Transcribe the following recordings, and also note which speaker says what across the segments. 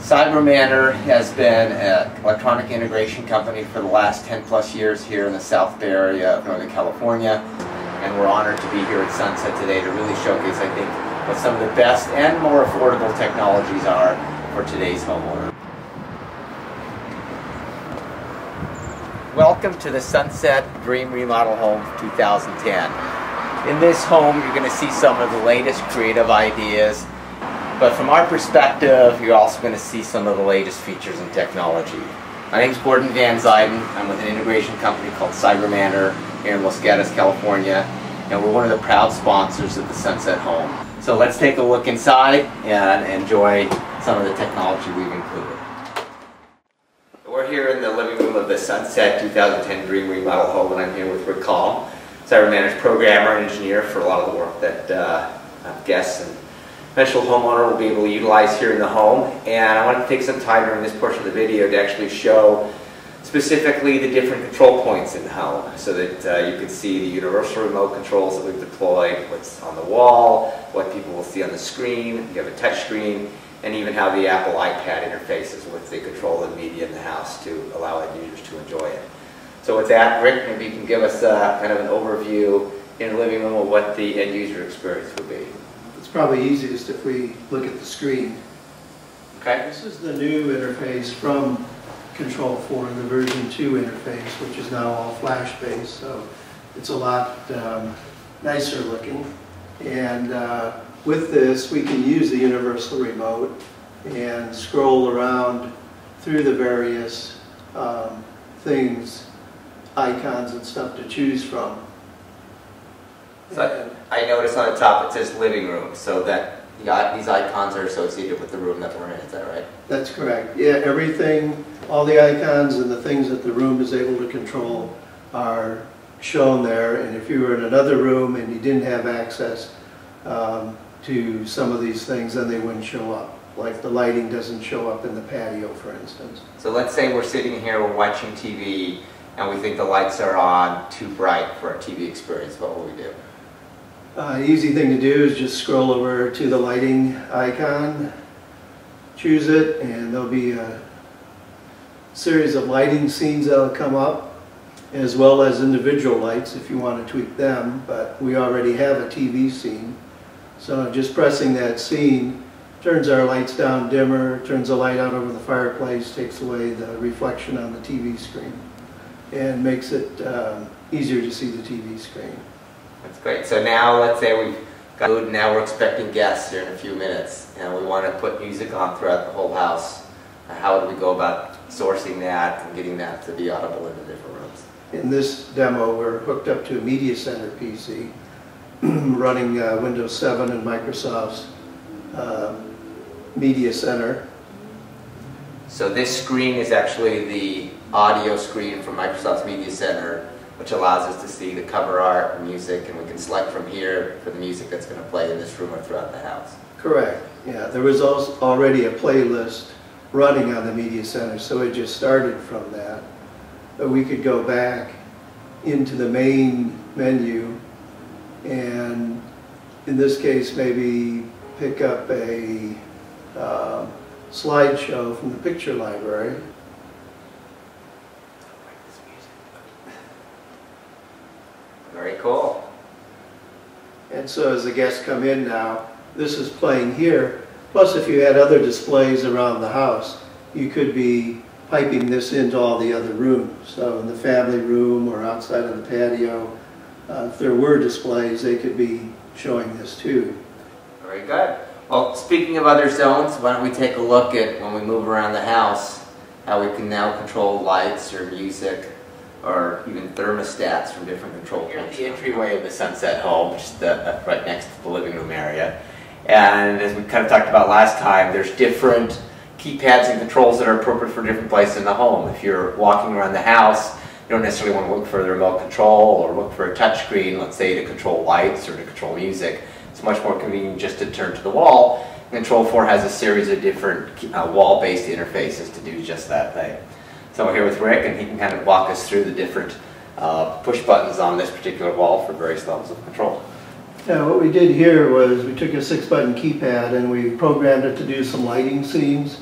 Speaker 1: CyberManor has been an electronic integration company for the last 10+ years here in the South Bay area of Northern California, and we're honored to be here at Sunset today to really showcase, I think, what some of the best and more affordable technologies are for today's homeowner. Welcome to the Sunset Dream Remodel Home 2010. In this home, you're going to see some of the latest creative ideas. But from our perspective, you're also going to see some of the latest features and technology. My name is Gordon Van Zyden. I'm with an integration company called CyberManor here in Los Gatos, California, and we're one of the proud sponsors of the Sunset Home. So let's take a look inside and enjoy some of the technology we've included. We're here in the living room of the Sunset 2010 Dream Remodel Home, and I'm here with Rick Call, CyberManor's programmer and engineer for a lot of the work that guests and eventual homeowner will be able to utilize here in the home. And I want to take some time during this portion of the video to actually show specifically the different control points in the home so that you can see the universal remote controls that we've deployed, what's on the wall, what people will see on the screen. You have a touch screen, and even how the Apple iPad interfaces with the control the media in the house to allow end users to enjoy it. So with that, Rick, maybe you can give us kind of an overview in the living room of what the end user experience would be.
Speaker 2: It's probably easiest if we look at the screen.
Speaker 1: Okay.
Speaker 2: This is the new interface from Control4, the version 2 interface, which is now all flash-based, so it's a lot nicer looking. And with this, we can use the universal remote and scroll around through the various things, icons and stuff to choose from.
Speaker 1: So I noticed on the top it says living room, so that these icons are associated with the room that we're in, is that right?
Speaker 2: That's correct. Yeah, everything, all the icons and the things that the room is able to control are shown there. And if you were in another room and you didn't have access to some of these things, then they wouldn't show up. Like the lighting doesn't show up in the patio, for instance.
Speaker 1: So let's say we're sitting here, we're watching TV, and we think the lights are on too bright for our TV experience. What will we do?
Speaker 2: Easy thing to do is just scroll over to the lighting icon, choose it, and there'll be a series of lighting scenes that'll come up, as well as individual lights if you want to tweak them, but we already have a TV scene. So just pressing that scene turns our lights down dimmer, turns the light out over the fireplace, takes away the reflection on the TV screen, and makes it easier to see the TV screen.
Speaker 1: That's great. So now let's say we've got food, now we're expecting guests here in a few minutes, and we want to put music on throughout the whole house. How would we go about sourcing that and getting that to be audible in the different rooms?
Speaker 2: In this demo, we're hooked up to a Media Center PC, running Windows 7 and Microsoft's Media Center.
Speaker 1: So this screen is actually the audio screen from Microsoft's Media Center, which allows us to see the cover art and music, and we can select from here for the music that's going to play in this room or throughout the house.
Speaker 2: Correct. Yeah, there was also already a playlist running on the Media Center, so it just started from that. But we could go back into the main menu and, in this case, maybe pick up a slideshow from the picture library.
Speaker 1: Very cool.
Speaker 2: And so as the guests come in now, this is playing here. Plus, if you had other displays around the house, you could be piping this into all the other rooms. So in the family room or outside of the patio, if there were displays, they could be showing this too.
Speaker 1: Very good. Well, speaking of other zones, why don't we take a look at, when we move around the house, how we can now control lights or music, or even thermostats from different control points. Here's the entryway of the Sunset Home, which is right next to the living room area. And as we kind of talked about last time, there's different keypads and controls that are appropriate for different places in the home. If you're walking around the house, you don't necessarily want to look for the remote control or look for a touch screen, let's say to control lights or to control music. It's much more convenient just to turn to the wall. Control4 has a series of different wall-based interfaces to do just that thing. So we're here with Rick, and he can kind of walk us through the different push buttons on this particular wall for various levels of control.
Speaker 2: Yeah, what we did here was we took a 6-button keypad and we programmed it to do some lighting scenes.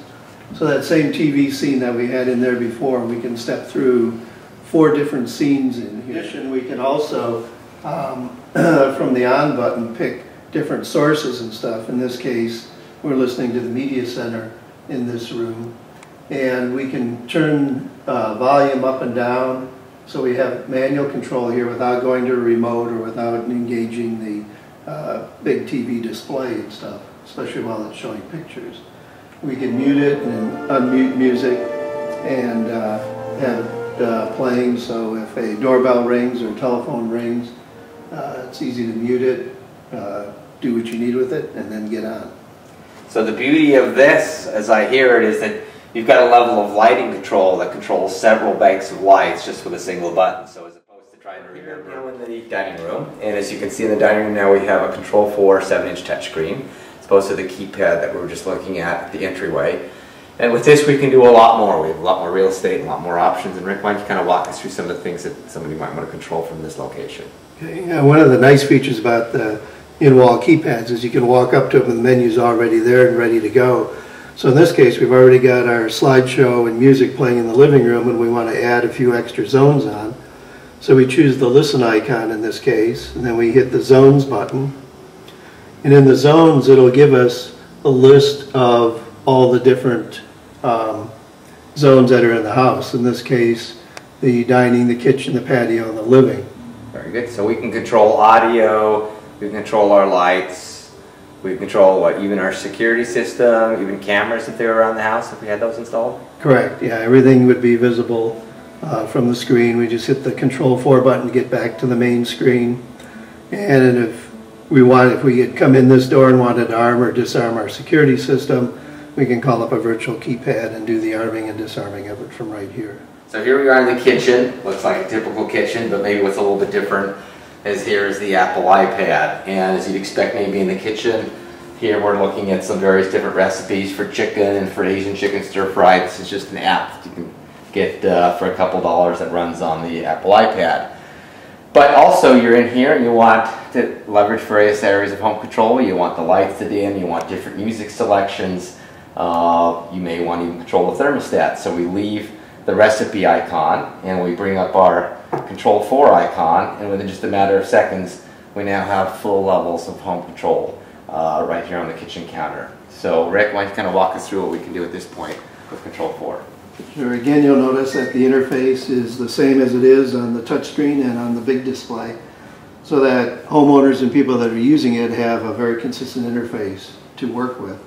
Speaker 2: So that same TV scene that we had in there before, we can step through 4 different scenes in here. And we can also, from the on button, pick different sources and stuff. In this case, we're listening to the media center in this room. And we can turn volume up and down. So we have manual control here without going to a remote or without engaging the big TV display and stuff, especially while it's showing pictures. We can mute it and unmute music and have it playing, so if a doorbell rings or telephone rings, it's easy to mute it, do what you need with it, and then get on.
Speaker 1: So the beauty of this, as I hear it, is that you've got a level of lighting control that controls several banks of lights just with a single button. So as opposed to trying to remember. Now in the dining room, and as you can see in the dining room now, we have a Control4 7-inch touchscreen. As opposed to the keypad that we were just looking at the entryway. And with this we can do a lot more. We have a lot more real estate and a lot more options. And Rick, why don't you kind of walk us through some of the things that somebody might want to control from this location?
Speaker 2: Okay. One of the nice features about the in-wall keypads is you can walk up to them and the menu's already there and ready to go. So in this case we've already got our slideshow and music playing in the living room, and we want to add a few extra zones on. So we choose the listen icon in this case, and then we hit the zones button. And in the zones, it'll give us a list of all the different zones that are in the house. In this case, the dining, the kitchen, the patio, and the living.
Speaker 1: Very good. So we can control audio, we can control our lights, we can control even our security system, even cameras if they were around the house, if we had those installed?
Speaker 2: Correct. Yeah, everything would be visible from the screen. We just hit the Control4 button to get back to the main screen. And if we had come in this door and wanted to arm or disarm our security system, we can call up a virtual keypad and do the arming and disarming of it from right here.
Speaker 1: So here we are in the kitchen. Looks like a typical kitchen, but maybe what's a little bit different is here is the Apple iPad. And as you'd expect maybe in the kitchen, here we're looking at some various different recipes for chicken and for Asian chicken stir fry. This is just an app that you can get for a couple dollars that runs on the Apple iPad. But also you're in here and you want to leverage various areas of home control. You want the lights to dim, you want different music selections, you may want to even control the thermostat. So we leave the recipe icon and we bring up our Control4 icon, and within just a matter of seconds we now have full levels of home control right here on the kitchen counter. So Rick, why don't you kind of walk us through what we can do at this point with Control4?
Speaker 2: Sure. Again, you'll notice that the interface is the same as it is on the touchscreen and on the big display, so that homeowners and people that are using it have a very consistent interface to work with.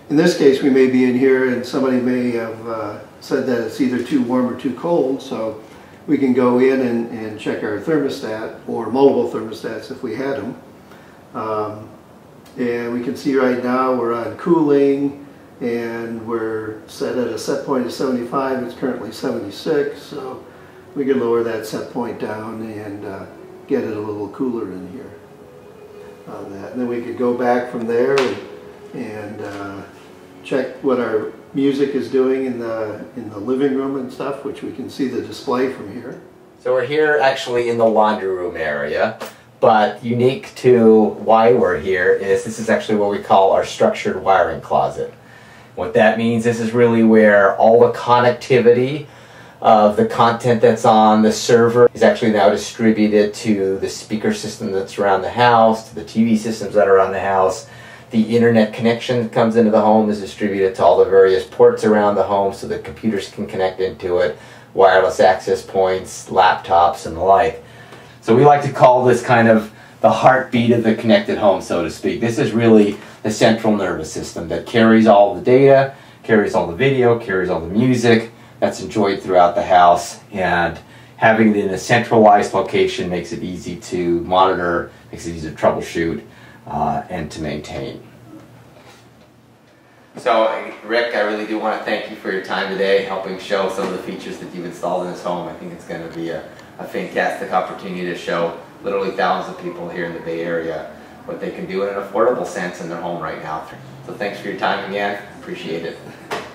Speaker 2: In this case, we may be in here and somebody may have said that it's either too warm or too cold, so we can go in and check our thermostat, or multiple thermostats if we had them. And we can see right now we're on cooling, and we're set at a set point of 75. It's currently 76, so we can lower that set point down and get it a little cooler in here on that. And then we could go back from there and check what our music is doing in the living room and stuff, which we can see the display from here.
Speaker 1: So we're here actually in the laundry room area. But unique to why we're here is this is actually what we call our structured wiring closet. What that means, this is really where all the connectivity of the content that's on the server is actually now distributed to the speaker system that's around the house, to the TV systems that are around the house. The internet connection that comes into the home is distributed to all the various ports around the home so that computers can connect into it, wireless access points, laptops, and the like. So we like to call this kind of the heartbeat of the connected home, so to speak. This is really the central nervous system that carries all the data, carries all the video, carries all the music that's enjoyed throughout the house, and having it in a centralized location makes it easy to monitor, makes it easy to troubleshoot, and to maintain. So Rick, I really do want to thank you for your time today, helping show some of the features that you've installed in this home. I think it's going to be a fantastic opportunity to show literally thousands of people here in the Bay Area what they can do in an affordable sense in their home right now. So thanks for your time again. Appreciate it.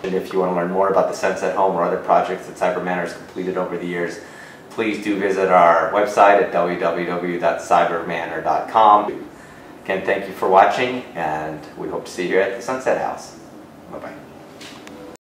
Speaker 1: And if you want to learn more about the Sunset Home or other projects that cyberManor has completed over the years, please do visit our website at www.cybermanor.com. Again, thank you for watching, and we hope to see you at the Sunset House. Bye-bye.